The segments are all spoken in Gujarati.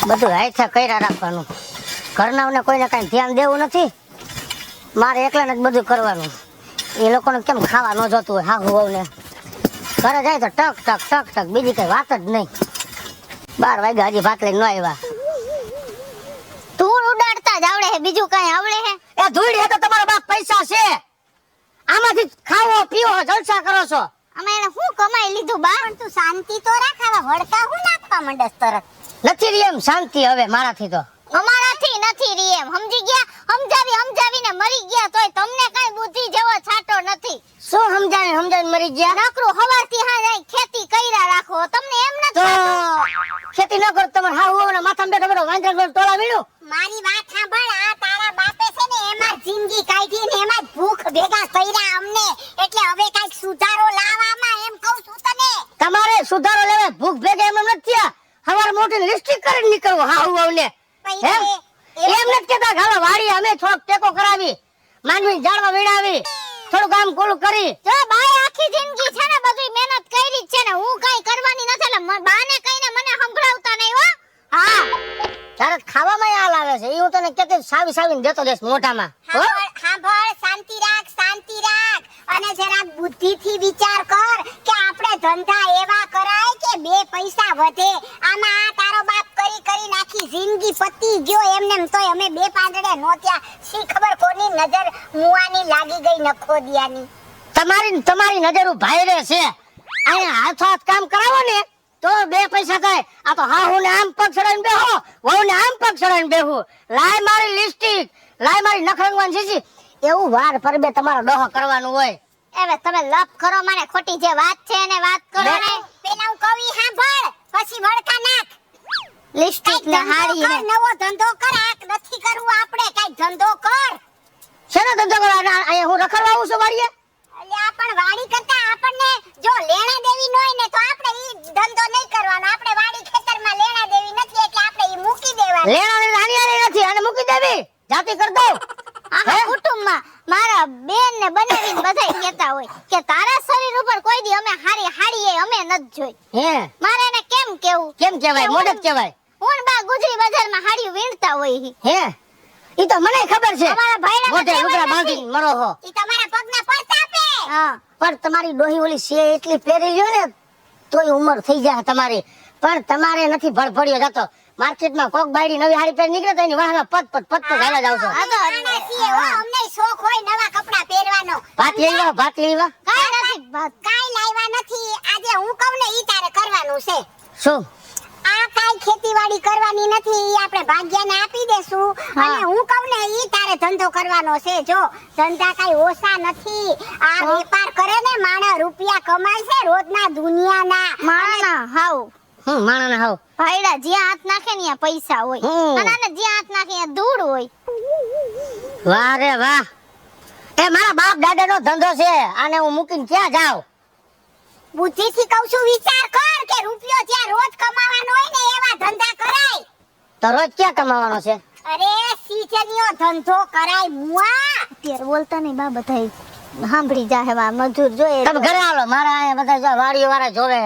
બધું હાથે કર્યા રાખવાનું. ઘરનાઓને કોઈને કાંઈ ધ્યાન દેવું નથી. મારે એકલાને જ બધું કરવાનું. એ લોકોને કેમ ખાવા ન જોતું હોય હાહુ વહુને. ઘરે જાય તો ટક ટક ટક ટક, બીજી કઈ વાત જ નહીં. 12 વાગ્યા હજી ભાત લઈને ન આવ્યા. ધૂળ ઉડાડતા જ આવડે હે, બીજું કઈ આવડે હે? એ ધૂળ હે તો તમારા બાપ પૈસા છે, આમાંથી ખાવો પીવો જલસા કરો છો. અમે એને શું કમાઈ લીધું બા? પણ તું શાંતિ તો રાખ, હવે વળકા હું નાખવા માંડસ તરત. નથી રહી એમ શાંતિ હવે મારાથી તો. અમારાથી નથી રહી એમ, સમજી ગયા? સમજાવીને મરી ગયા તોય તમને કઈ બુદ્ધિ જેવો છાંટો નથી. શું સમજાવીને મરી ગયા? નકરું હવારથી હા જાય ખેતી કર્યા રાખો, તમને એમ તો નથી? ખેતી ન કરો તમારે હાહુ વહુના માથામાં બેઠો બેઠો વાંદરા ટોળા વીણું. મારી વાત સાંભળ, આ તારા બાપે છે ને એમાં જિંદગી કાઢી ને એમાં ભૂખ ભેગા કર્યા અમને, એટલે હવે કઈક સુધારો લાવવામાં એમ કહું છું તને. તમારે સુધારો લેવા ભૂખ ભેગા એમ નથી થયા. હવાર મોટી લિસ્ટિક કરીને નીકળવું હાહુ વહુને. એમ નથી કેતા ગાળો વાડી અમે થોડોક ટેકો કરાવી, માંડવી જાળવા વીણાવી, થોડું કામ કોલું કરી. જો બાય આખી જિંદગી છે ને બધી મહેનત કરી જ છે ને, હું કઈ કરવાની નથી, એટલે બાને કઈને મને સંભળાવતા નહીં હો. હા તારે ખાવામાં હાલ આવે છે, એ હું તને કેતી સાવીને દેતો દેશ મોઢામાં. સાંભળ, શાંતિ રાખ અને જરાક બુદ્ધિથી વિચાર કર કે આપણે ધંધા એવા કરાય કે 2 પૈસા વધે. આમાં આ તારો બાપ કરી નાખી જિંદગી પતી ગયો એમનેમ, તોય અમે 2 પાંદડે નોત્યા. શી ખબર કોની નજર મુવાની લાગી ગઈ નખોદિયાની. તમારી નજર ભાઈ રે છે. અહીંયા હાથ કામ કરાવો ને તો 2 પૈસા થાય. આ તો હાહુને આમ પગ ચડાવીને બેહો, વહુને આમ પગ ચડાવીને બેહો. લાય મારી લિપસ્ટિક, લાય મારી નખરંગવાન શીશી, એવું વાર પરબે તમારો ડોહો કરવાનું હોય. હવે તમે લપ કરો, મને ખોટી જે વાત છે એને વાત કરો ને. પેલા હું કવી સાંભળ, પછી વળકા નાખ. લિપસ્ટિક ને હાડી ને નવો ધંધો કર. આ નથી કરવું આપણે, કઈ ધંધો કર. શેનો ધંધો કરો? અહીંયા હું રખડવા આવું છું વાડીએ? એટલે આ પણ વાડી કરતા આપણને જો લેણા દેવી ન હોય ને તો આપણે ઈ ધંધો નહીં કરવાનો. આપણે વાડી ખેતરમાં લેણા દેવી નથી એટલે આપણે ઈ મૂકી દેવાનું. લેણા ને નાની નથી અને મૂકી દેવી, જાતી કર દો. આખા કુટુંબમાં મારા બેન ને બનેવીને બધાય કહેતા હોય કે તારા શરીર ઉપર કોઈ દી અમે હારી હાડીએ અમે નથી જોઈ. હે મારે એને કેમ કેવું? કેમ કહેવાય? મોઢે કહેવાય. હું બા ગુજરી બજારમાં હાડીઓ વીણતા હોય. હે ઈ તો મને ખબર છે. અમારા ભાઈડા મોઢે લુગડા બાંધીને મરો હો. ઈ તમારા પગના પડતા આપે. હા પણ તમારી ડોહી ઓલી છે એટલી પહેરી લ્યો ને તોય ઉંમર થઈ જાય તમારી. પણ તમારે નથી ભડભડિયો જતો. માર્કેટમાં કોક બાયડી નવી હાડી પહેરી નીકળે તો એની વાહમાં પત હાલા જાવ છો. આ તો અમને શોખ હોય નવા કપડા પહેરવાનો. ભાત લેવા કાઈ લાવ્યા નથી. આજે હું કહું ને ઈ તારે કરવાનું છે. શું? આ કાઈ ખેતીવાડી કરવાની નથી, ઈ આપણે ભાગ્યને આપી દેશું. અને હું કહું ને ઈ તારે ધંધો કરવાનો છે. જો ધંધા કાઈ ઓછા નથી. આ વેપાર કરે ને માણસ રૂપિયા કમાય છે રોજના દુનિયાના. માણસ હાવ માણસ હાવ ભાઈડા જ્યાં હાથ નાખે ને ત્યાં પૈસા હોય, અને જ્યાં હાથ નાખે ત્યાં ધૂળ હોય. વાહ રે વાહ. એ મારા બાપ દાદાનો ધંધો છે, આને હું મૂકીને ક્યાં જાઉં? બુદ્ધિથી કહું છું, વિચાર કર કે રૂપિયો જ્યાં રોજ કમાવાનો હોય ને એવા ધંધા કરાય. તો રોજ ક્યાં કમાવાનો છે? અરે સીઝનીયો ધંધો કરાય મુઆ. અત્યારે બોલતા નહીં બા, બધાય સાંભળી જાહે. વા મજૂર જોઈએ તમે ઘરે આલો, મારા અહીંયા બધા જો વાડીઓ વાળા જોવે.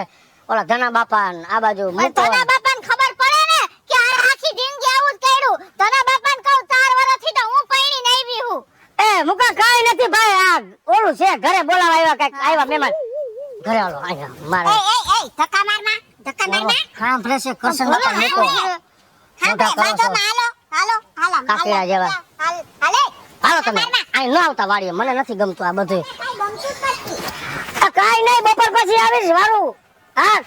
ઓલા ધના બાપા આ બાજુ ધના બાપાને ખબર પડે ને કે આ આખી જિંદગી આવું જ કર્યું. ધના બાપાને કહું 4 વર્ષથી તો હું પૈણીને આવી હું. એ મુકા કાઈ નથી ભાઈ, આ ઓલું છે ઘરે બોલાવા આવ્યા, કઈક આવ્યા મહેમાન. ઘરે આલો અહીંયા મારે. એ ધક્કા મારમાં. હા પ્રેસે કરશન બાપા મૂકો. મોટા કરો છો કાકીડા જેવા. હાલો તમે અહીં ન આવતા વાડીએ, મને નથી ગમતું આ બધું. કાઈ નહીં, બપોર પછી આવીશ વારું. હા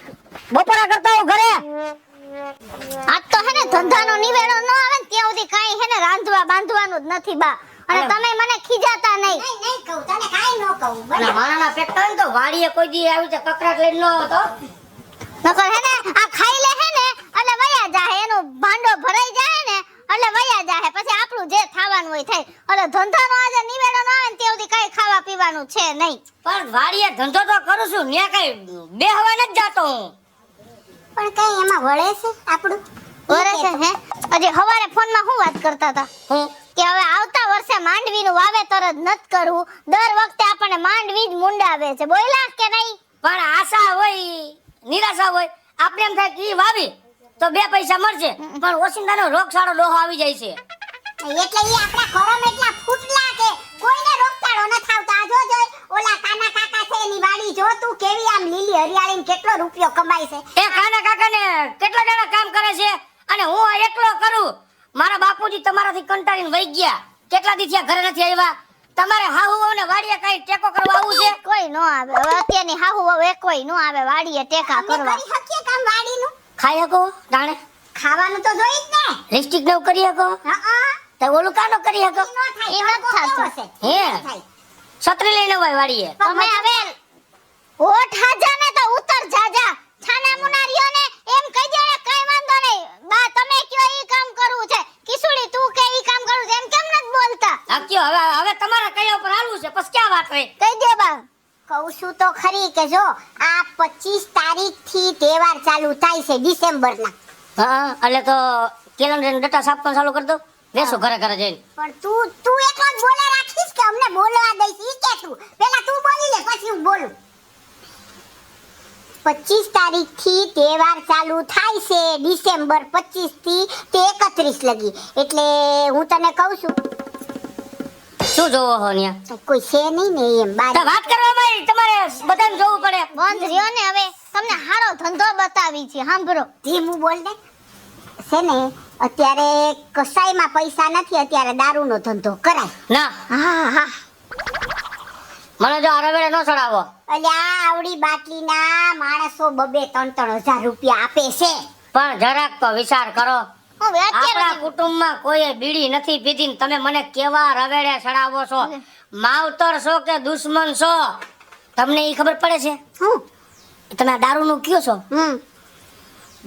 બપોરા કરતા હું ઘરે. આજ તો હે ને ધંધાનો નિવેડો ન આવે ને ત્યાં સુધી કાઈ હે ને રાંધવા બાંધવાનું જ નથી બા. અને તમે મને ખીજાતા નહીં. નહીં કહું તને કાઈ ન કહું. અને માણાના પેટતા હોય ને તો વાડીએ કોઈ દી આવી છે કકરાટ લઈને ન આવતો. નકર હે ને આ ખાઈ લે હે ને એટલે વયા જાહે, એનો ભાંડો ભરાઈ જાય ને એટલે વયા જાહે. પછી આપણું જે ખાવાનું હોય થાય. એટલે ધંધાનો આજે નિવેડો ન આવે ને ત્યાં સુધી કાઈ ખાવા પીવાનું છે નહીં. પણ વાડીએ ધંધો તો કરું છું, ન્યા કઈ બેહવા ન જાતો હું. પણ કઈ એમાં વળે છે આપણું? વળે છે હે? અજે હવારે ફોનમાં હું વાત કરતા હતા કે હવે આવતા વર્ષે માંડવીનું વાવેતર જ નત કરવું. દર વખતે આપણને માંડવી જ મુંડાવે છે. બોલ્યા કે નહીં? પણ આશા હોય નિરાશા હોય. આપણે એમ થાય કે ઈ વાવી તો 2 પૈસા મળશે, પણ ઓશિંદાનો રોગશાળો ડોહો આવી જાય છે. એટલે ઈ આપણા કરમ એટલા ફૂટલા કે કોઈને રોકતાડો ન થાવતા. જો જોઈ ઓલા કાના કાકા છે એની વાડી જો તું કેવી આમ લીલી હરિયાળીને કેટલો રૂપિયો કમાય છે. એ કાના કાકાને કેટલા જણા કામ કરે છે અને હું આ એકલો કરું. મારા બાપુજી તમારાથી કંટાળીને વઈ ગયા, કેટલા દી થયા ઘરે નથી આવ્યા. તમારે હાહુ અને વાડીએ કઈ ટેકો કરવા આવું છે? કોઈ નો આવે હવે અત્યારની હાહુ હવે કોઈ નો આવે વાડીએ ટેકા અમે કરવા. કરી શકીએ કામ વાડીનું? ખાઈ શકો ડાણે? ખાવાનું તો જોઈ જ ને. લિપસ્ટિક નું કરી શકો? હા તો ઓલું કાનો કરી શકો? ઈ ઈ નથી નથી થતું. થતું. હે છત્રી લઈને હોય વાડીએ. તમે હવે હોઠ હાજા ને તો ઉતર જાજા. છાના મુનારીઓ ને એમ કહી દે કઈ વાંધો નહીં. બા તમે કયો ઈ કામ કરવું છે, કિસુડી તું કે ઈ કામ કરવું છે એમ કેમ નથી બોલતા? આ કયો હવે તમારા કયા ઉપર હાલવું છે, પછી ક્યાં વાત રહી? કહી દે બા. કહું છું તો ખરી કે જો આ 25 તારીખ થી તહેવાર ચાલુ થાય છે ડિસેમ્બરના. હા એટલે તો કેલેન્ડર ને ડેટા છાપવાનું ચાલુ કરી દો. બેસો ઘરે ઘરે જઈને. પણ તું એકલો જ બોલે રાખીશ કે અમને બોલવા દઈશ? ઈ કે તું પહેલા તું બોલી લે પછી હું બોલું. 25 તારીખ થી તહેવાર ચાલુ થાય છે ડિસેમ્બર 25 થી તે 31 લગી. એટલે હું તને કહું છું શું જોવો હો ન્યા? કોઈ છે નહીં ને એમ તો બાર. વાત કરવામાં તમારે બધાને જોવું પડે. બંધ રહ્યો ને હવે તમને હારો ધંધો બતાવી છે સાંભળો. ધીમું બોલ દે. છે ને અત્યારે કસાઈમાં પૈસા નથી, અત્યારે દારૂનો ધંધો કરાય. ના હા હા મને જો આ રવેડે ન ચડાવો. અલ્યા આવડી બાટલીના માણસો 2-3 રૂપિયા આપે છે. પણ જરાક તો વિચાર કરો. હવે આપણા અત્યારે કુટુંબમાં કોઈએ બીડી નથી પીધી ને તમે મને કેવા રવેડે ચડાવો છો? માવતર છો કે દુશ્મન છો? તમને ઈ ખબર પડે છે? હું તમે આ દારૂનું કયો છો?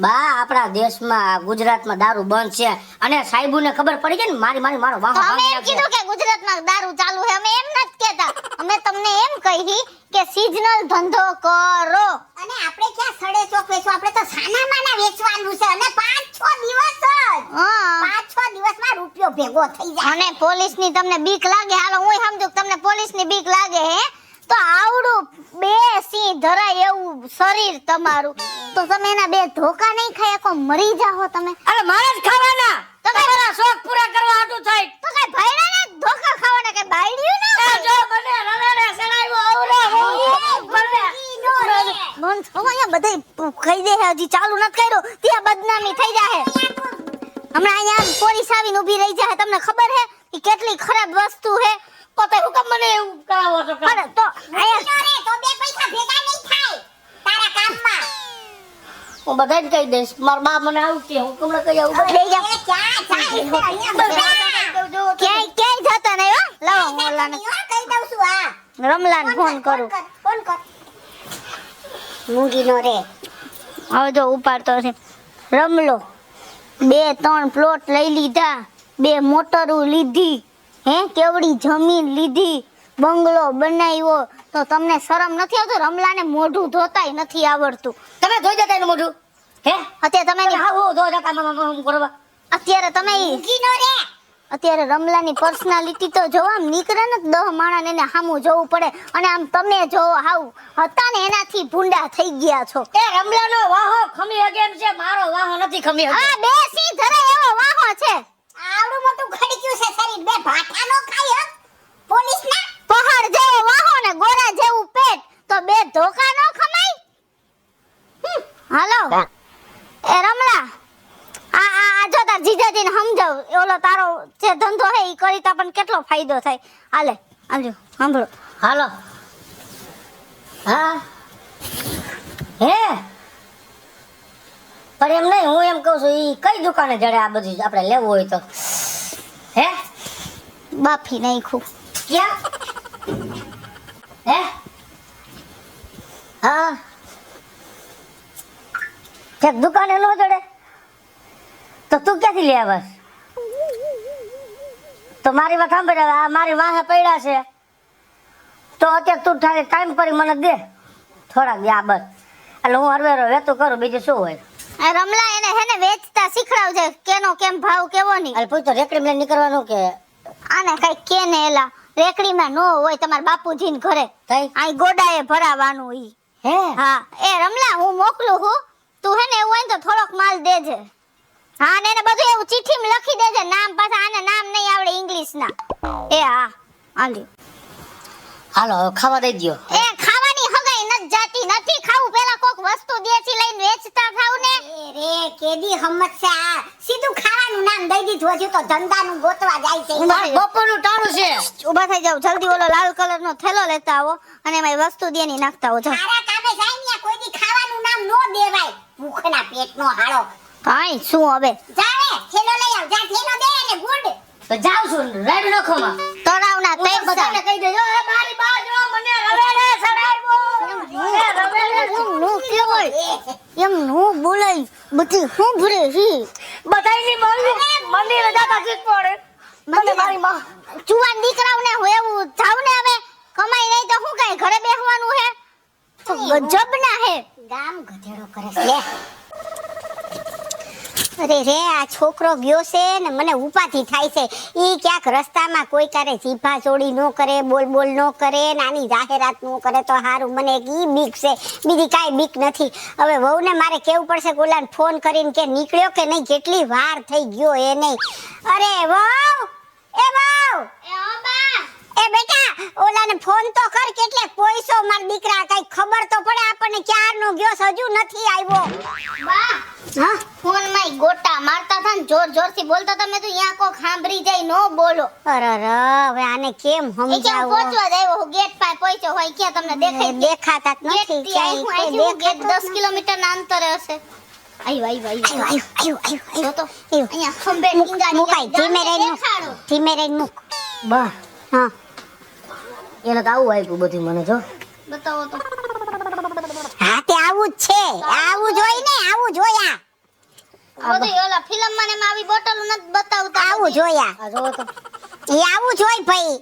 બા આપણા દેશમાં ગુજરાતમાં દારૂ બંધ છે અને સાહેબુને ખબર પડી ગઈ ને મારો વાહો અમે ભાંગી એમ નાખશે. કીધું કે ગુજરાતમાં દારૂ ચાલુ છે, અમે એમ નથી કહેતા. અમે તમને એમ કહી કે સિઝનલ ધંધો કરો. અને આપણે ક્યાં સડે ચોક વેચવા? આપણે તો સાના માના વેચવાનું છે અને 5-6 દિવસ જ. હા 5-6 દિવસમાં રૂપિયો ભેગો થઈ જાય. અને પોલીસની તમને બીક લાગે? હાલો હું સમજુ કે તમને પોલીસની બીક લાગે હે તો આવડું 2 સિંહ ધરાય એવું શરીર તમારું, તો તમે એના 2 ધોકા નહીં ખાઈ શકો, મરી જાઓ તમે. અરે મારે જ ખાવાના. તમારા શોખ પૂરા કરવા હાટું થાય. તો કઈ ભૈડાના ધોકા ખાવાના કે બાયડીયું ના એ જો મને રવેડે ચડાવ્યો આવરો હું મને મન છો અહીંયા બધાય કહી દે હજી ચાલુ નથી કર્યો ત્યાં બદનામી થઈ જાહે. હમણાં અહીંયા પોલીસ આવીને ઊભી રહી જાય. તમને ખબર હે કે કેટલી ખરાબ વસ્તુ હે? પોતે હું કેમ મને એવું કરાવો છો? અરે તો અહીંયા રે તો 2 પૈસા ભેગા નહીં થાય તારા કામમાં. હું બધાને કહી દઈશ. મારા બા મને આવું કે હું તમને કહી આવું. લઈ જાઓ. એ ક્યાં જાય છે? અહીંયા બધા. ક્યાંય જતા નહીં હો. લાવો હું ઓલાને કહી દઉં છું. હા રમલાને ફોન કરું. ફોન કર. મૂંગીનો રે. હવે જો ઉપાડતો છે. રમલો 2-3 પ્લોટ લઈ લીધા, 2 મોટરો લીધી, હે કેવડી જમીન લીધી, બંગલો બનાવ્યો, તો તમને શરમ નથી આવતું? રમલાને મોઢું ધોતાય નથી આવડતું. તમે ધોઈ દેતા એનું મોઢું હે? અત્યારે તમે હા હું ધોઈ દેતા હું કરવા. અત્યારે તમે મૂંગીનો રે. અત્યારે રમલાની પર્સનાલિટી તો જોવો, આમ નીકળે ને 10 માણસ એને સામું જોવું પડે. અને આમ તમે જોવો હાવ હતા ને એનાથી ભૂંડા થઈ ગયા છો. એ રમલાનો વાહો ખમી હગે એમ છે, મારો વાહો નથી ખમી હગે. આ 2 સિંહ ધરાય એવો વાહો છે. આવડું મોટું ખડક્યું છે શરીર. 2 ભાઠા નો ખાય હો પોલીસના. પહાડ જેવો વાહો ને ગોરા જેવું પેટ, તો 2 ધોકા નો ખમાય? હાલો એ રમલા, આ જો તાર જીજાજીને સમજાવ, ઓલો તારો જે ધંધો હે ઈ કરી તા પણ કેટલો ફાયદો થાય. હાલે આજો સાંભળો. હાલો. હા હે પણ એમ નહીં, હું એમ કહું છું ઈ કઈ દુકાને જડે આ બધું આપણે લેવું હોય તો? હે બાફી નાખ્યું. ક્યાં? હે હા એક દુકાને નો જડે તો તું ક્યાંથી લે બસ? તો મારી વાત સાંભળ, હવે આ મારી વાહે પડ્યા છે તો અત્યારે તું તારે ટાઈમ કરી મને દે થોડાક યા બસ, એટલે હું હરવેરો વેતું કરું, બીજું શું હોય? આ રમલા એને હેને વેચતા શીખડાવજે, કેનો કેમ ભાવ કેવો ની. અરે પૂછતો રેકડી લઈને નીકળવાનું કે આને કઈ કે ને એલા રેકડીમાં નો હોય તમારા બાપુજીને ઘરે, થઈ? આ ગોડાએ ભરાવાનું ઈ. હે હા એ રમલા હું મોકલું હું, તું હે ને એવું હોય ને તો થોડોક માલ દેજે. હા ને એને બધું એવું ચિઠ્ઠીમાં લખી દેજે નામ, પાછા આને નામ નહીં આવડે ઇંગ્લિશના. એ હા આલી હાલો હવે ખાવા દઈ દ્યો. એ ખાવાની હગાઈ નથી જાતી, નથી ખાવું, પેલા કોક વસ્તુ દેશી લઈને વેચતા ખાવ ને. રે કેદી હમત છે આ સીધું ખાવાનું નામ દઈ દીધું, હજુ તો ધંધાનું ગોતવા જાય છે. મારે બપોરનું ટાણું છે. ઊભા થઈ જાવ, જલ્દી ઓલો લાલ કલરનો થેલો લેતા આવો અને એમાં વસ્તુ દેની નાખતા આવો. જાઓ. તારા કામે જાય ને કોઈ દી ખાવાનું નામ નો દેવાય, ભૂખના પેટનો હાળો. કાઈ શું હવે જાવે થેલો લઈ આવ, જા થેલો દે અને ગુડ. તો જાઉં છું રાઈડ નખોમાં. તળાવના તઈ બધાને બધા કહી દેજો એ મારી બાજુ મને રવેડે સડાવ્યો. એ રવેડે નું કેવાય એમ નું બોલાય બધી હું ભરે હી બધાયની મંદિરે જાતા શીખ પડે. મને મારી માં ચુવાન દીકરાઓને હું એવું થાવ ને હવે કમાઈ નહીં તો હું કાઈ ઘરે બેસવાનું હે તો ગજબ ના હે. ગામ ગધેડો કરે છે લે. અરે રે આ છોકરો ગયો છે ને મને ઉપાથી થાય છે. ઈ ક્યાંક રસ્તામાં કોઈ તારે જીભા ચોડી નો કરે, બોલ બોલ નો કરે, નાની જાહેરાત નો કરે તો હારું. મને ઈ બીક છે, બીજી કાંઈ બીક નથી. હવે વહુને મારે કેવું પડશે કે ઓલાને ફોન કરીને કે નીકળ્યો કે નહીં, કેટલી વાર થઈ ગયો એ નહીં. અરે વહુ, એ વહુ, એ ઓબા એ બેટા ઓલાને ફોન તો કર, કેટલે પોઈસો માર દીકરા, કઈ ખબર તો પડે આપણને ક્યારનો ગયો છે, હજુ નથી આવ્યો. બા હા ફોન માં ગોટા મારતા હતા ને જોર જોર થી બોલતા તમે તો યા કો ખાંભરી જાય નો બોલો. અરે હવે આને કેમ એ કે હું સમજાવું? પહોંચવા જ આવ્યો હું ગેટ પાસે પહોંચ્યો હોય ક્યાં તમને દેખાય દેખાતા જ ગેટ નથી થી ક્યાંય, હું કોઈ અહીંથી ગેટ દેખાતું 10 કિલોમીટર ના અંતરે હશે. આવ્યો આવ્યો આવ્યો આવ્યો. જો તો આવ્યો. અહીંયા ખંભે ટીંગાડી મુકાય, ધીમે રહીને મૂક. દેખાડો. ધીમે રહીને મૂક. બા હા એને તો આવું આપ્યું બધું મને જો. બતાવો તો હા તે આવું જ છે, આવું જોઈ ને, આવું જોયા, બધું ઓલા ફિલ્મ માં ને એમાં આવી બોટલો નથી બતાવતા. આવું જોયા. આ જોવો તો એ આવું જોઈ ભાઈ,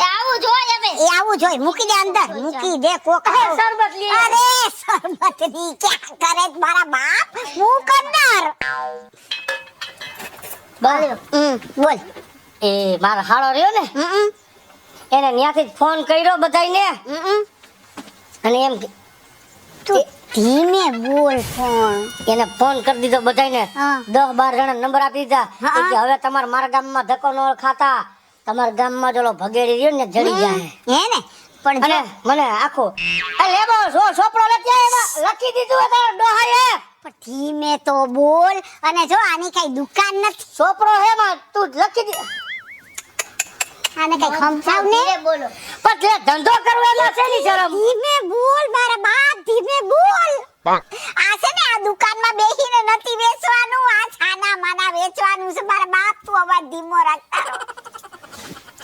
એ આવું જોય હવે એ આવું જોઈ. મૂકી દે અંદર, મૂકી દે કોક. શરબત લે. અરે શરબત ની ક્યાં કરે છે મારા બાપ, મૂક અંદર. બા બોલ. એ મારો હાળો રહ્યો ને એને ત્યાંથી ફોન કર્યો બધાયને અને એમ તું ધીમે બોલ ફોન. એને ફોન કરી દીધો બધાયને. હા. 10-12 જણા નંબર આપી દીધા. હા. એ કે હવે તમારે મારા ગામમાં ધક્કો ન ખાતા, તમારા ગામમાં જોલો ભગેડી રહ્યો ને જડી જાય. હે ને પણ અને મને આખો એ લેબો સોપડો લેતી આય એમાં લખી દીધું તારો ડોહાએ. પણ ધીમે તો બોલ. અને જો આની કઈ દુકાન નથી, સોપડો હે માં તું લખી દી. આને કઈ સમજાવ ને. ધીરે બોલો. પણ જે ધંધો કરવો એમાં છે ની શરમ. ધીમે બોલ મારા બાપ, ધીમે બોલ. આ છે ને આ દુકાનમાં બેહીને નથી વેચવાનું, આ છાના માના વેચવાનું છે મારા બાપ. તું અવાજ ધીમો રાખતા રહો.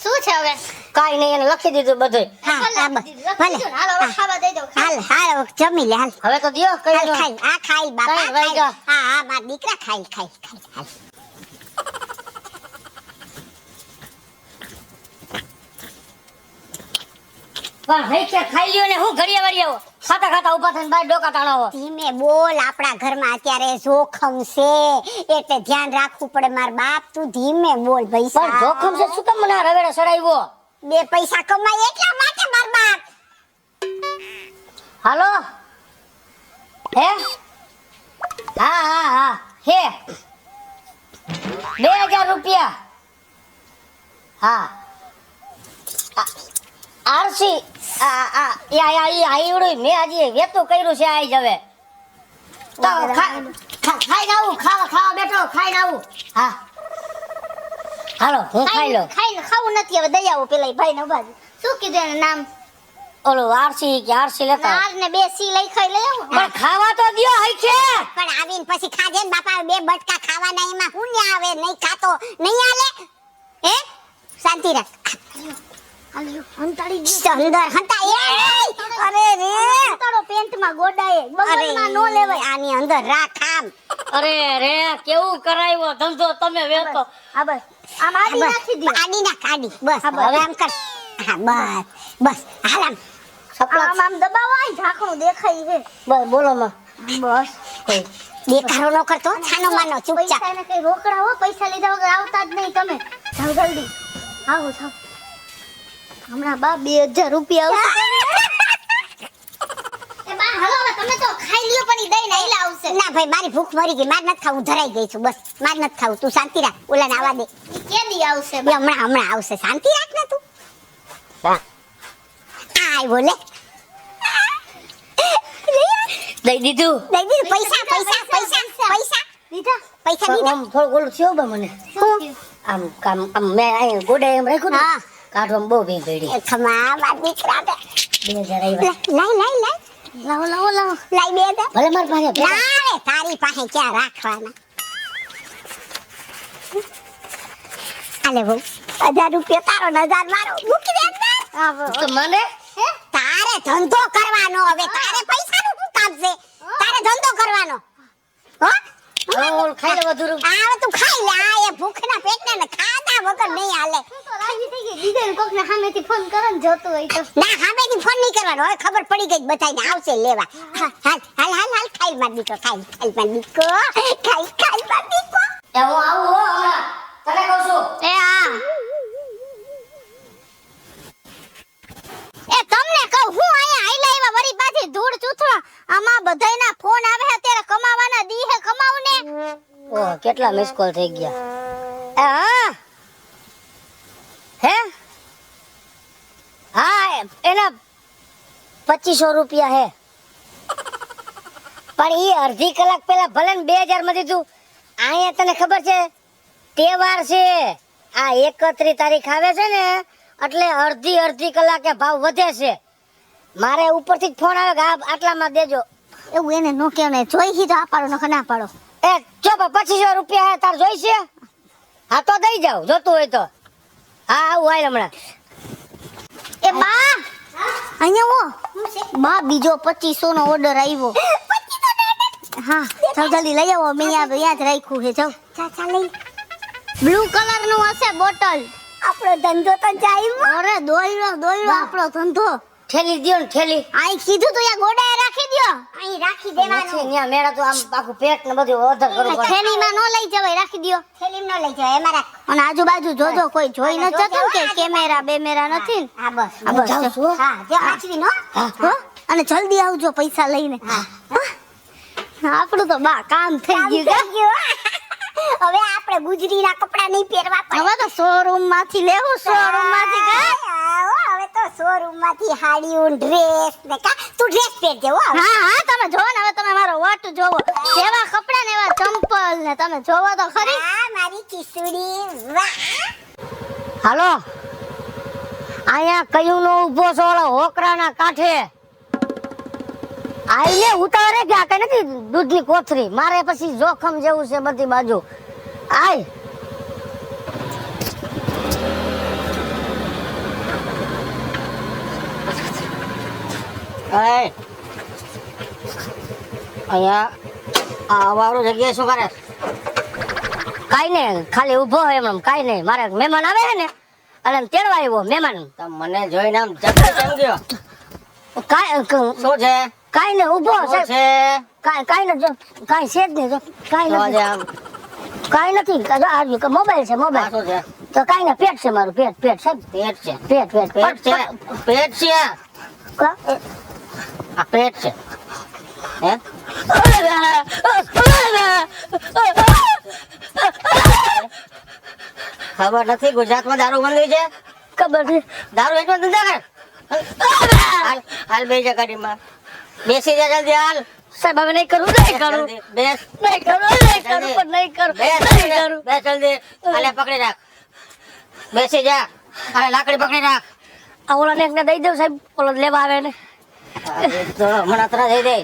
શું છે હવે કાઈ નહીં એને લખી દીધું બધું. હા હા બસ, ભલે. હાલો હવે ખાવા દઈ દો. હાલ હાલ જમી લે હાલ. હવે તો દિયો કઈ હાલ ખાઈ, આ ખાઈ બાપા ખાઈ, વઈ ખાઈ. જા. હા હા મારા દીકરા ખાઈ ખાઈ ખાઈ હાલ. પણ હઈ કે ખાઈ લ્યો ને હું ઘડિયા વાળી આવો ખાતા ખાતા ઊભા થઈને બાર ડોકા તાણાવો. ધીમે બોલ, આપણા ઘરમાં અત્યારે જોખમ છે એટલે ધ્યાન રાખવું પડે મારા બાપ. તું ધીમે બોલ ભાઈ. પણ જોખમ છે શું કામ મને આ રવેડે સડાવ્યો? 2 પૈસા કમાય એટલા માટે મારા બાપ. હાલો હે હા હા હા હે 2000 રૂપિયા. હા આરસી આઈવડું મેં હજી વેતું કર્યું છે. આઈ જવે તો ખાઈ આવું, ખાવા બેઠો ખાઈ આવું. હા હાલો હું ખાઈ લઉં. ખાઈને ખાવું નથી હવે દઈ આવો પેલા ભાઈ ને બાજુ. શું કીધું એનું નામ? ઓલું આરસી કે આરસી લેતા નાર ને 2 સી લઈ ખાઈ લઈ આવો. પણ ખાવા તો દ્યો હઈ છે. પણ આવીને પછી ખાજે ને બાપા. 2 બટકા ખાવાના, એમાં હું ને આવે નહીં ખાતો નહીં હાલે. હે શાંતિ રાખ. હાલ્યો અંતાડી ગયો. અંદર હંતા. અરે રે અંતાડો પેન્ટમાં ગોડાએ બગલમાં નો લેવાય. આની અંદર રાખ આમ. અરે રે કેવું કરાવ્યો ધંધો તમે વેતો. આ બસ આમ આડી નાખી દો. આડી નાખ આડી. બસ હા, બસ. હવે આમ કર. હા બસ બસ હાલ આમ. આમ આમ દબાવો આ ઢાંકણું દેખાય છે. બસ બોલો માં. બસ દેખાડો ન કરતો, છાનો માનો ચૂપચાપ. પૈસા ને કઈ રોકડા હો, પૈસા લીધા વગર આવતા જ નહીં તમે. જાઓ જલ્દી આવો જાઓ. હમણાં બા 2000 રૂપિયા આવશે. એ બા હાલો હવે તમે તો ખાઈ લ્યો પણ ઈ પછી દઈને આઈલા આવશે. ના ભાઈ મારી ભૂખ મરી ગઈ, માર નથી ખાવું, ધરાઈ ગઈ છું, બસ માર નથી ખાવું, તું શાંતિ રાખ, ઓલાને આવવા દે. ઈ કેદી આવશે એ હમણાં આવશે, શાંતિ રાખ ને તું. આય બોલે દઈ દીધું પૈસા દીધા? પૈસા દીધા. આમ થોડું ઓલું થયું બા મને આમ આમ મેં અહીં ગોડે એમ રાખ્યું ને હા. કાઢવામાં બહુ ભીડ પડી એ ખમા માર દીકરા દે. 2000 આવ્યા લાય લાવો લાવો લાવો. લાય 2000. ભલે મારી પાસે ભેગા. ના રે તારી પાસે ક્યાં રાખવાના. આલે બહુ 1000 રૂપિયા તારો ને 1000 મારો મૂકી દે અંદર. તો મને તારે ધંધો કરવાનો, હવે તારે પૈસાનું શું કામ છે? તારે ધંધો કરવાનો. હો ઓલ ખાઈ લે વધુ આ તું ખાઈ લે, આ એ ભૂખના પેટને ને ખાધા વગર નહીં હાલે. તું તો રાજી થઈ ગઈ. દીદા કોકને સામેથી ફોન કરો ને જોતું હોય તો. ના સામેથી ફોન નહીં કરવાનો, હવે ખબર પડી ગઈ બધાને આવશે લેવા. હાલ ખાઈ માર દીકરો, ખાઈ માર દીકરો, ખાઈ માર દીકરો. એ હું આવું હો હમણાં તને કહું છું એ આ એ તમને કહું હું અહીંયા આઈલા આવ્યા વરી પાછી ધૂળ ચૂથવા. આમાં બધાયના ફોન આવે છે ત્યારે કમાવાના દી હે કમાવ ને. ઓહ કેટલા મિસ કોલ થઈ ગયા હા હે હા એના 2500 રૂપિયા હે પણ એ અડધી કલાક પહેલા ભલે ને 2000 માં દીધું. અહીંયા તને ખબર છે તહેવાર છે આ 31 તારીખ આવે છે ને એટલે અડધી કલાકે ભાવ વધે છે. મારે ઉપરથી જ ફોન આવે કે આટલામાં દેજો. એવું એને નો કેને જોઈ હી તો આ પાડો નખ ના પાડો. એ જો 2500 રૂપિયા હે તાર જોઈ છે? હા તો દઈ જાવ જોતું હોય તો. હા આવું હાલ હમણાં. એ બા અહીંયા ઓ બા બીજો 2500 નો ઓર્ડર આવ્યો. હા જાવ જલ્દી લઈ આવો. મેં યાદ રાખ્યું છે. જાવ ચાચા લઈ બ્લુ કલર નું હશે બોટલ. આપણો ધંધો તો જાય. અરે દોયડો આપણો ધંધો. ઠેલી દ્યો ને ઠેલી. આઈ કીધું તો યા ગોડાએ રાખી દ્યો. અહીં રાખી નથી દેવાનું. ન્યા મેળા તો આમ આખું પેટ ને બધું ઓધર કરવું પડે. થેલીમાં નો લઈ જવાય રાખી દ્યો. થેલીમાં ન લઈ જાય એમાં રાખ. અને આજુબાજુ જોજો કોઈ જોઈ ન જતું કે કેમેરા બેમેરા નથી ને. હા બસ આ બસ જાઉં છું. હા જે પાછવી નો. હો? અને જલ્દી આવજો પૈસા લઈને. આપણું તો બા કામ થઈ ગયું કે? હવે આપણે ગુજરીના કપડા નહીં પહેરવા પડે. હવે તો શોરૂમ માંથી લેવું શોરૂમ માંથી કા. હવે તો શોરૂમ માંથી હાડીઓ ડ્રેસ ને કા તું ડ્રેસ પહેરજે હો. હા હા તમે જોવો ને હવે તમે મારો વટ જોવો. જેવા કપડા ને એવા ચંપલ ને તમે જોવો તો ખરી. આ મારી કિસુડી વાહ. હાલો અહીંયા કયું નો ઉભો છો ઓલો હોકરાના કાંઠે આઈને ઉતારે કે આ કઈ નથી દૂધની કોથરી. મારે પછી જોખમ જેવું છે બધી બાજુ. આય આય અહીંયા આ વાળું જગ્યાએ શું કરે? કાઈ નહીં ખાલી ઊભો હોય એમ કાઈ નહીં. મારે મહેમાન આવે છે ને એટલે એમ તેડવા આવ્યો મહેમાન. મને જોઈને આમ જતો કેમ ગયો? કાઈ શું છે? કાઈ નહીં ઊભો છે. કાઈ નથી કાઈ છે જ નહીં. જો કાઈ નથી કાઈ નથી. આ મોબાઈલ છે મોબાઈલ. તો કાઈ નહીં પેટ છે મારું પેટ સાહેબ પેટ છે પેટ છે પેટ છે આ પેટ છે હે ખબર નથી ગુજરાતમાં દારૂ બંધી છે? ખબર છે દારૂ એટલો ધંધા કર. હાલ બે જા ગાડીમાં બેસી જા જલ્દી હાલ. સાહેબ હવે નહીં કરું બેસ નહીં કરું નહીં કરું બેસ જલ્દી. હાલે પકડી રાખ બેસી જા. હાલે લાકડી પકડી રાખ. આ ઓલાને એકને દઈ દઉં સાહેબ ઓલો લેવા આવે ને હમણાં તરત દઈ દે.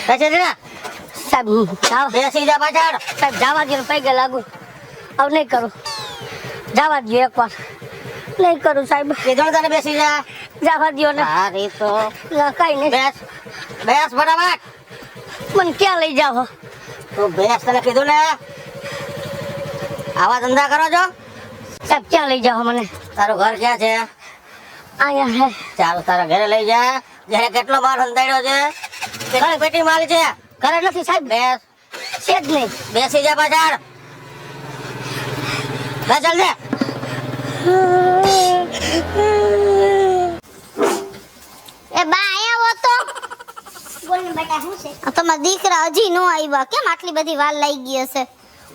બેસી જા સાહેબ બેસી જા પાછળ. સાહેબ જવા દે પૈકે લાગુ. હવે નહીં કરું જવા દો એકવાર. નહીં કરું સાહેબ કીધું તને બેસી જા. જવા દો ને. હારી તો કઈ નહીં બેસ બેસ ફટાફટ. મને ક્યાં લઈ જાઓ? તું બેસ તને કીધું ને. આવા ધંધા કરો છો? સાહેબ ક્યાં લઈ જાઓ મને? તારું ઘર ક્યાં છે? અહીંયા હે. ચાલો તારા ઘરે લઈ જા. ઘરે કેટલો માલ હંધાડ્યો છે? કેટલી પેટી માલ છે? ઘરે નથી સાહેબ. બેસ છે જ નહીં. બેસી જા પાછળ. બેસ જલ્દી. એ બા આયા હો તો બોલ ને બેટા શું છે આ તમારા દીકરા હજી નો આવ્યા કેમ આટલી બધી વાર લાગી ગઈ હશે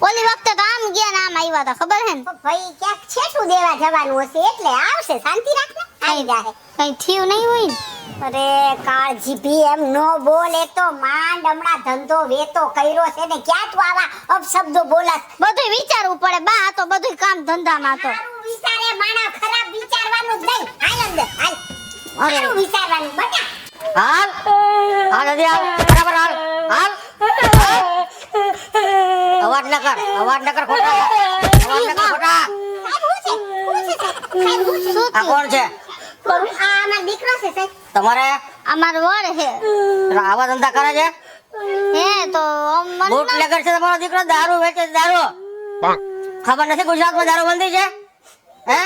ઓલી વખતે તો આમ ગયા ને આમ આવ્યા હતા ખબર હે ને ભાઈ ક્યાંક છેટું દેવા જવાનું હશે એટલે આવશે શાંતિ રાખ ને આવી જાહે કઈ થયું નહીં હોય ને અરે કાળજી ભી એમ નો બોલ એ તો માંડ હમણાં ધંધો વેતો કર્યો છે ને ક્યાં તું આવા અપશબ્દો બોલસ બધું વિચારવું પડે બા આ તો બધું કામ ધંધામાં તો સારું વિચારે માણા ખરાબ વિચારવાનું જ નહીં હાલ અંદર હાલ સારું વિચારવાનું બટા હાલ હાલ હજી હાલ બરાબર હાલ હાલ અવાજ ન કર ખોટા અવાજ ન કર ખોટા આ કોણ છે આ અમાર દીકરો છે સાહેબ તમારે અમાર વર હે આવા ધંધા કરે છે હે તો બૂટ લેગર છે તમારો દીકરો દારૂ વેચે છે દારૂ ખબર નથી ગુજરાતમાં દારૂ બંધી છે હે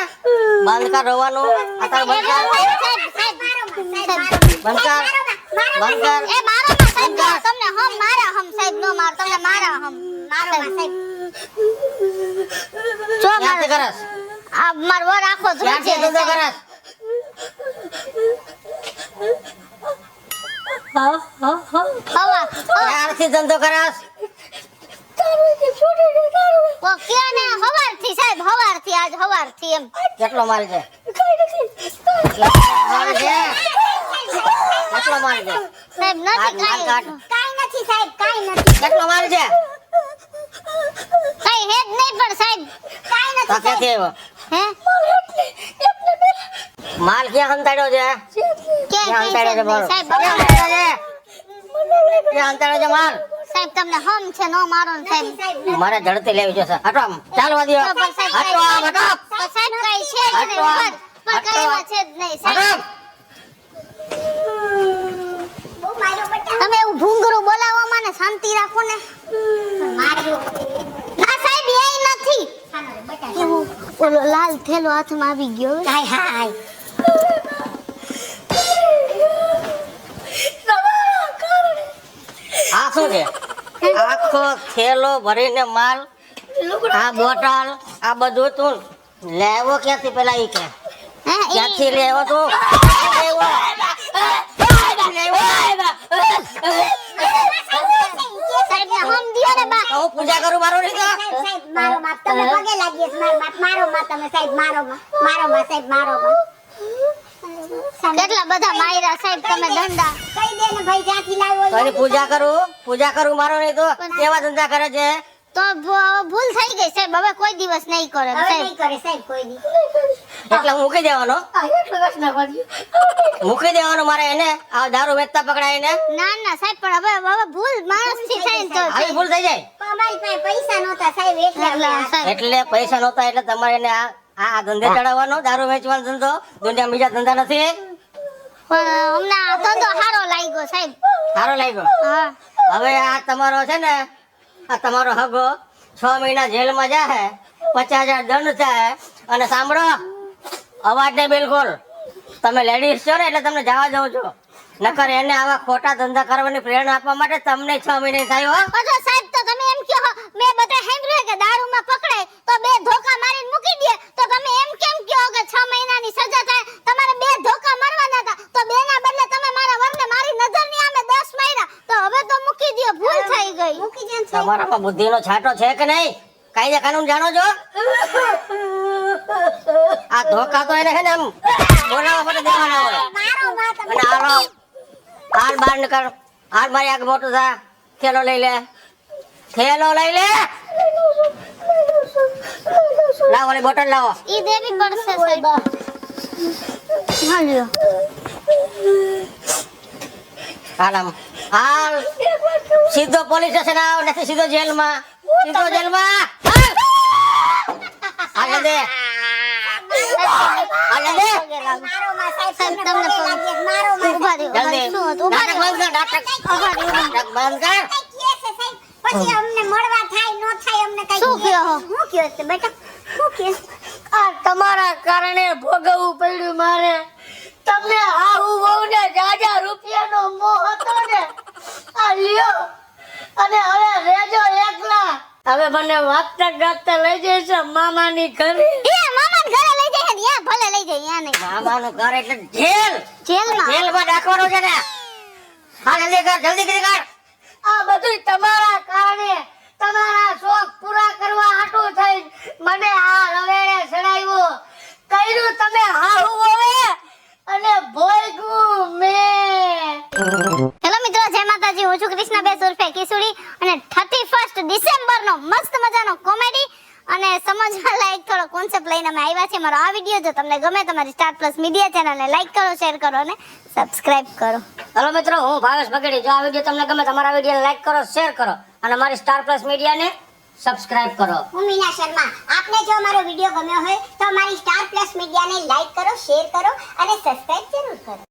બંધ કર રોવાનું અત્યારે બંધ કર બંધ કર બંધ કર એ મારો માં સાહેબ જો તમને હમ મારા હમ સાહેબ નો માર તમને મારા હમ મારો માં સાહેબ જો ક્યાંથી માર કરસ આ માર વર આખો ક્યાંથી ધંધો કરસ ક્યારથી ધંધો કરસ ઓ ક્યાં ને હવારથી સાહેબ હવારથી આજ હવારથી એમ કેટલો માલ છે માલ છે કેટલો માલ છે સાહેબ નથી માલ કાઈ કાઢ. કાઈ નથી સાહેબ કાઈ નથી કેટલો માલ છે કઈ હે જ નહીં પણ સાહેબ કાઈ તો નથી ક્યાંથી આવ્યો હે માલ ક્યાં હંતાડ્યો છે ક્યાં ક્યાં કઈ છે હંતાડ્યો છે માલ સાહેબ ક્યાં બરાબર. હંતાડ્યો છે ક્યાં હંતાડ્યો છે માલ સાહેબ તમને હમ છે નો મારો ને સાહેબ સાહેબ મારે ઝડપી લેવી જોશે હટો આમ ચાલવા દ્યો તો પણ સાહેબ હટો આમ હટો તો સાહેબ કઈ છે જ નહીં હટો આમ. પણ કઈ હટો. વાત છે જ નહીં હટો સાહેબ બહુ માર્યો બટા તમે એવું ભૂંગરું બોલાવો મને શાંતિ રાખો ને માર્યો ના સાહેબ એ નથી સાનો રે બટા એવું ઓલો લાલ થેલો હાથમાં આવી ગયો હવે. હાય હાય આ શું છે આખો થેલો ભરીને માલ આ બોટલ આ બધું તું લેવો ક્યાંથી પેલા ઈ કે હે એ ક્યાંથી લેવો તું લેવો સાહેબ ને હમ દિયો ને બા હું પૂજા કરું મારું નહીં તો સાહેબ સાહેબ મારો બાપ તમે પગે લાગીએ છે મારો બાપ મારો માં તમે સાહેબ મારો માં સાહેબ મારો માં કેટલા બધા માયરા સાહેબ તમે દંડા કહી દે ને ભાઈ જ્યાંથી લાવ્યો તો એની પૂજા કરું મારો નહીં તો કેવા ધંધા કરે છે તો ભૂલ થઈ ગઈ સાહેબ હવે કોઈ દિવસ નહીં કરે હવે સાહેબ નહીં કરે સાહેબ કોઈ દી એટલે હું મૂકી દેવાનો મૂકી દેવાનો મારે એને આ દારૂ વેચતા પકડાય એને ના ના સાહેબ પણ હવે ભૂલ માણસ થી થાય ને તો આવી ભૂલ થઈ જાય પણ અમારી પાસે પૈસા નહોતા સાહેબ એટલે અમે આ- સાહેબ એટલે પૈસા નહોતા એટલે તમારે એને આ ધંધે ચડાવવાનો દારૂ વેચવાનો ધંધો દુનિયા બીજા ધંધા નથી પણ અમને આ ધંધો સારો લાગ્યો સાહેબ સારો લાગ્યો હા હવે આ તમારો છે ને આ તમારો હગો 6 મહિના જેલમાં જાહે 50,000 દંડ થાય અને સાંભળો અવાજ ને બિલકુલ તમે લેડીઝ છો ને એટલે તમને જવા દઉં છો નકર એને આવા ખોટા ધંધા કરવાની પ્રેરણા આપવા માટે તમને 6 મહિને થાય હો પાછો સાહેબ તો તમે એમ કહો મેં બધા સાંભળ્યું કે દારૂમાં પકડાય તો 2 ધોકા મારીને મૂકી દે તો તમે એમ કેમ કહો કે 6 મહિનાની સજા થાય તમારે 2 ધોકા મારવાના હતા તો 2 ના બદલે તમે મારા વરને મારી નજરની સામે 10 માર્યા તો હવે તો મૂકી દો ભૂલ થઈ ગઈ મૂકી દે ને સાહેબ તમારામાં બુદ્ધિનો છાંટો છે કે નહીં કાયદા કાનૂન જાણો છો આ ધોકા તો એને છે ને આમ બોલાવવા માટે દેવાના હોય મારો માં તમે અને હાલ બહાર નીકળ હાલ મારી આગળ મોટું થા થેલો લઈ લે લાવો ઓલી બોટલ લાવો ઈ દેવી પડશે સાહેબ હા લ્યો હાલ સીધો પોલીસ સ્ટેશન આવ નથી સીધો જેલમાં હાલ દે મારો માં સાહેબ સાહેબ, તમને તમને પગે લાગીએ છે, મારો માં ઉભા રહ્યો જલ્દી શું હતું ઉભા નાટક રહ્યો બંધ કર નાટક બંધ કર કઈ કહે છે સાહેબ પછી અમને મળવા થાય નો થાય અમને કઈ શું કહો? હું કહ્યો છે બેટા શું કહે આ તમારા કારણે ભોગવવું પડ્યું મારે તમને આહુ વહુને જાજા રૂપિયાનો મોહ હતો ને આ લ્યો અને હવે રેજો એકલા હવે મને વાગતા ગાતા લઈ જઈશ મામાની ઘરે એ મામા ઘરે લઈ જાય ને યા ભલે લઈ જાય યા નહીં મામાનું ઘર એટલે જેલ જેલમાં જેલમાં રાખવાનો છે ને હા જલ્દી કર, જલ્દી કરી કર. આ બધું તમારા કારણે, તમારા શોખ પૂરા કરવા હાટું થઈ મને આ રવેડે ચડાવ્યો. કર્યું તમે હાહુ હવે અને ભોગવું મેં. હેલો મિત્રો, જય માતાજી. હું છું કૃષ્ણાબેન ઉર્ફે કિશુડી અને 31 ડિસેમ્બર નો મસ્ત મજાનો કોમેડી અને સમજવા લાયક થોડો કોન્સેપ્ટ લઈને અમે આવ્યા છે. મારો આ વિડિયો જો તમને ગમે તો મારી સ્ટાર પ્લસ મીડિયા ચેનલને લાઈક કરો, શેર કરો અને સબસ્ક્રાઇબ કરો. હેલો મિત્રો, હું ભાવેશ બગેડી. જો આ વિડીયો તમને ગમે તો અમારા વિડીયોને લાઈક કરો, શેર કરો અને મારી સ્ટાર પ્લસ મીડિયાને સબસ્ક્રાઇબ કરો. હું મીના શર્મા. આપને જો અમારો વિડિયો ગમ્યો હોય તો અમારી સ્ટાર પ્લસ મીડિયાને લાઈક કરો, શેર કરો અને સબસ્ક્રાઇબ જરૂર કરો.